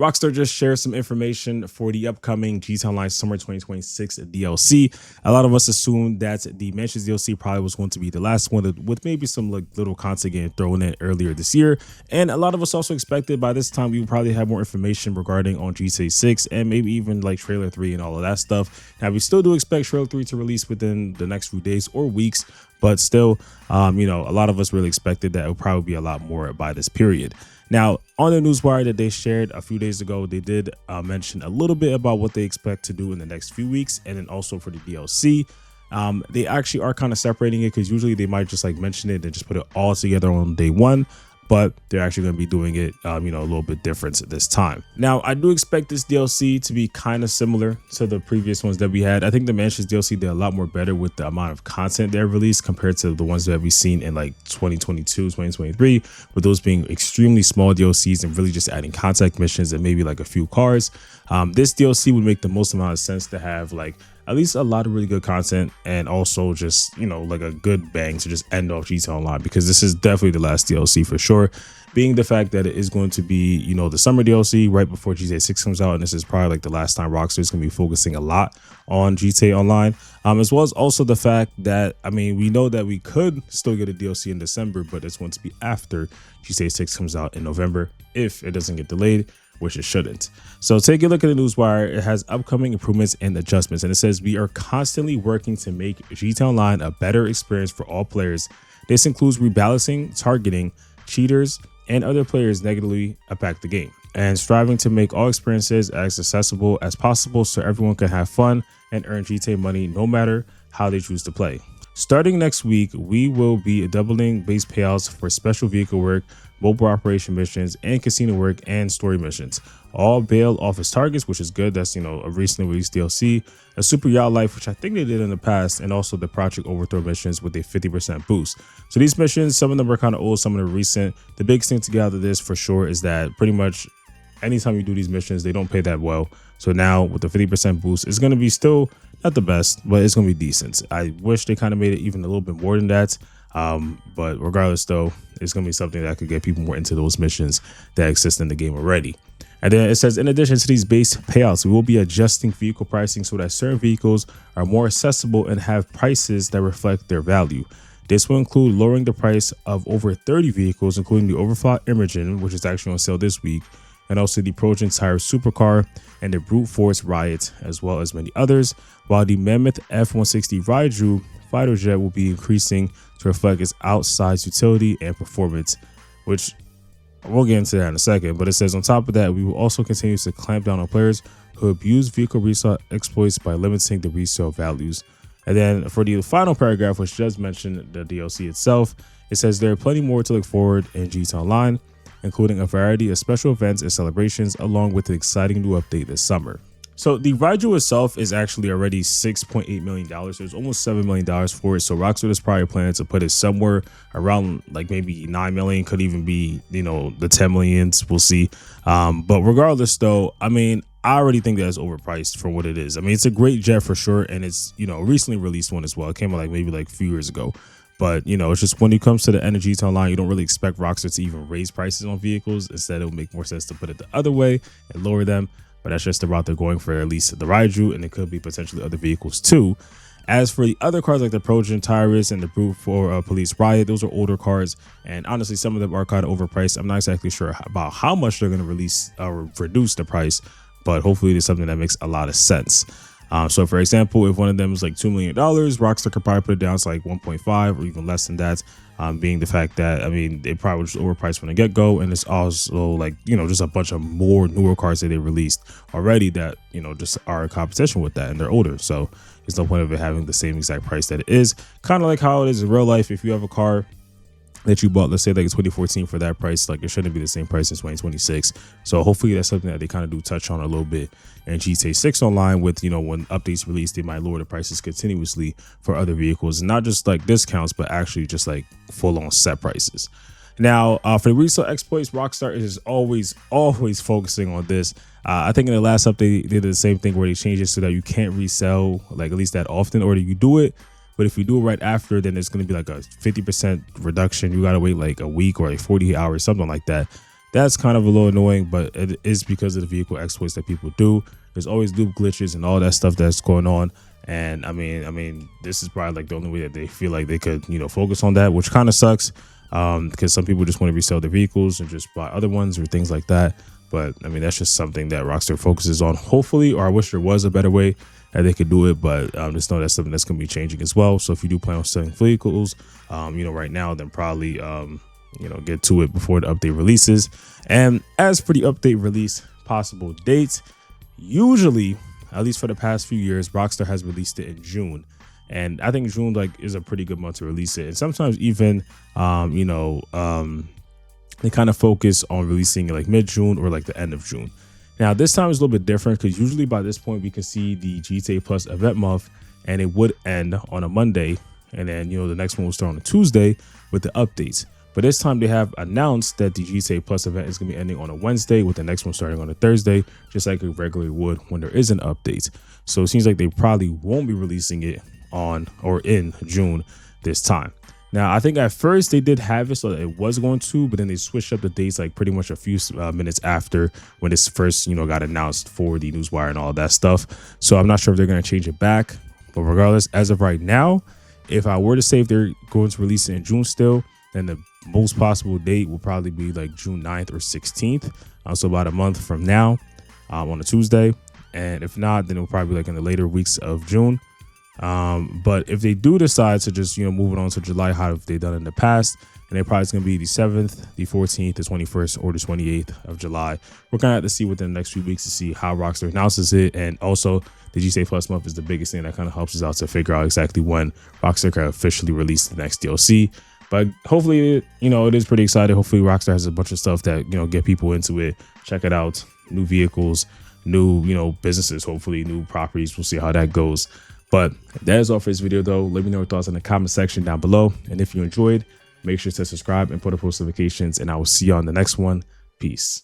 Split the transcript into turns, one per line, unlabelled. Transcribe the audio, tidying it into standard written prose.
Rockstar just shared some information for the upcoming GTA Online Summer 2026 DLC. A lot of us assumed that the Mansions DLC probably was going to be the last one, with maybe some like little content getting thrown in earlier this year. And a lot of us also expected by this time we would probably have more information regarding on GTA 6 and maybe even like trailer 3 and all of that stuff. Now we still do expect trailer 3 to release within the next few days or weeks, but still, a lot of us really expected that it would probably be a lot more by this period. Now, on the newswire that they shared a few days ago, they did mention a little bit about what they expect to do in the next few weeks, and then also for the DLC. They actually are kind of separating it because usually they might just like mention it and just put it all together on day one, but they're actually going to be doing it, a little bit different this time. Now, I do expect this DLC to be kind of similar to the previous ones that we had. I think the Mansions DLC did a lot more better with the amount of content they released compared to the ones that we've seen in like 2022, 2023, with those being extremely small DLCs and really just adding contact missions and maybe like a few cars. This DLC would make the most amount of sense to have like at least a lot of really good content and also just, like a good bang to just end off GTA Online, because this is definitely the last DLC for sure, being the fact that it is going to be, the summer DLC right before GTA 6 comes out. And this is probably like the last time Rockstar is going to be focusing a lot on GTA Online, as well as also the fact that, we know that we could still get a DLC in December, but it's going to be after GTA 6 comes out in November if it doesn't get delayed, which it shouldn't. So take a look at the newswire. It has upcoming improvements and adjustments, and it says we are constantly working to make GTA Online a better experience for all players. This includes rebalancing, targeting cheaters and other players negatively impact the game, and striving to make all experiences as accessible as possible so everyone can have fun and earn GTA money no matter how they choose to play. Starting next week, we will be doubling base payouts for special vehicle work, mobile operation missions, and casino work and story missions. All bail office targets, which is good. That's, a recently released DLC, a super yacht life, which I think they did in the past, and also the Project Overthrow missions with a 50% boost. So these missions, some of them are kind of old, some of them are recent. The biggest thing to get out of this for sure is that pretty much anytime you do these missions, they don't pay that well. So now with the 50% boost, it's going to be still not the best, but it's going to be decent. I wish they kind of made it even a little bit more than that. But regardless, though, it's going to be something that could get people more into those missions that exist in the game already. And then it says, in addition to these base payouts, we will be adjusting vehicle pricing so that certain vehicles are more accessible and have prices that reflect their value. This will include lowering the price of over 30 vehicles, including the Overclock Imogen, which is actually on sale this week, and also the Proton Tire Supercar and the Brute Force Riot, as well as many others, while the Mammoth F-160 Raiju fighter jet will be increasing to reflect its outsized utility and performance, which we'll get into that in a second. But it says on top of that, we will also continue to clamp down on players who abuse vehicle resale exploits by limiting the resale values. And then for the final paragraph, which does mention the DLC itself, it says there are plenty more to look forward in GTA Online, including a variety of special events and celebrations, along with an exciting new update this summer. So the Raiju itself is actually already $6.8 million. There's almost $7 million for it. So Rockstar is probably planning to put it somewhere around like maybe 9 million, could even be, the 10 millions. We'll see. But regardless, though, I already think that's overpriced for what it is. It's a great jet for sure. And it's, a recently released one as well. It came out maybe a few years ago. But, it's just when it comes to the energy to online, you don't really expect Rockstar to even raise prices on vehicles. Instead, it would make more sense to put it the other way and lower them. But that's just the route they're going for, at least the Raiju, and it could be potentially other vehicles too. As for the other cars like the Proton Tyrus and the Brute for Police Riot, those are older cars, and honestly, some of them are kind of overpriced. I'm not exactly sure about how much they're going to release or reduce the price, but hopefully it's something that makes a lot of sense. So for example, if one of them is like $2 million, Rockstar could probably put it down to like 1.5 or even less than that, being the fact that, they probably just overpriced from the get-go. And it's also like, just a bunch of more newer cars that they released already that, just are in competition with that, and they're older. So there's no point of it having the same exact price that it is. Kind of like how it is in real life. If you have a car that you bought, let's say like 2014 for that price, like it shouldn't be the same price as 2026. So hopefully that's something that they kind of do touch on a little bit in GTA 6 Online with, when updates release, they might lower the prices continuously for other vehicles, and not just like discounts, but actually just like full on set prices. Now, for the resale exploits, Rockstar is always focusing on this. I think in the last update, they did the same thing where they changed it so that you can't resell like at least that often, or you do it, but if you do it right after, then it's going to be like a 50% reduction. You got to wait like a week or like 40 hours, something like that. That's kind of a little annoying, but it is because of the vehicle exploits that people do. There's always loop glitches and all that stuff that's going on. And I mean, this is probably like the only way that they feel like they could, focus on that, which kind of sucks. Because some people just want to resell their vehicles and just buy other ones or things like that. But I mean, that's just something that Rockstar focuses on, hopefully, or I wish there was a better way that they could do it. But just know that's something that's going to be changing as well. So if you do plan on selling vehicles, right now, then probably, get to it before the update releases. And as for the update release possible dates, usually, at least for the past few years, Rockstar has released it in June. And I think June is a pretty good month to release it. And sometimes even, they kind of focus on releasing like mid-June or like the end of June. Now, this time is a little bit different because usually by this point we can see the GTA Plus event month and it would end on a Monday. And then, the next one will start on a Tuesday with the updates. But this time they have announced that the GTA Plus event is going to be ending on a Wednesday with the next one starting on a Thursday, just like it regularly would when there is an update. So it seems like they probably won't be releasing it on or in June this time. Now, I think at first they did have it so that it was going to, but then they switched up the dates like pretty much a few minutes after when this first, got announced for the Newswire and all that stuff. So I'm not sure if they're going to change it back. But regardless, as of right now, if I were to say if they're going to release it in June still, then the most possible date will probably be like June 9th or 16th. So about a month from now on a Tuesday. And if not, then it'll probably be like in the later weeks of June. But if they do decide to just, move it on to July, how have they done in the past? And they're probably going to be the 7th, the 14th, the 21st, or the 28th of July. We're going to have to see within the next few weeks to see how Rockstar announces it. And also the GTA Plus month is the biggest thing that kind of helps us out to figure out exactly when Rockstar can officially release the next DLC. But hopefully, it is pretty exciting. Hopefully Rockstar has a bunch of stuff that, get people into it. Check it out. New vehicles, new, businesses, hopefully new properties. We'll see how that goes. But that is all for this video, though. Let me know your thoughts in the comment section down below. And if you enjoyed, make sure to subscribe and put up post notifications. And I will see you on the next one. Peace.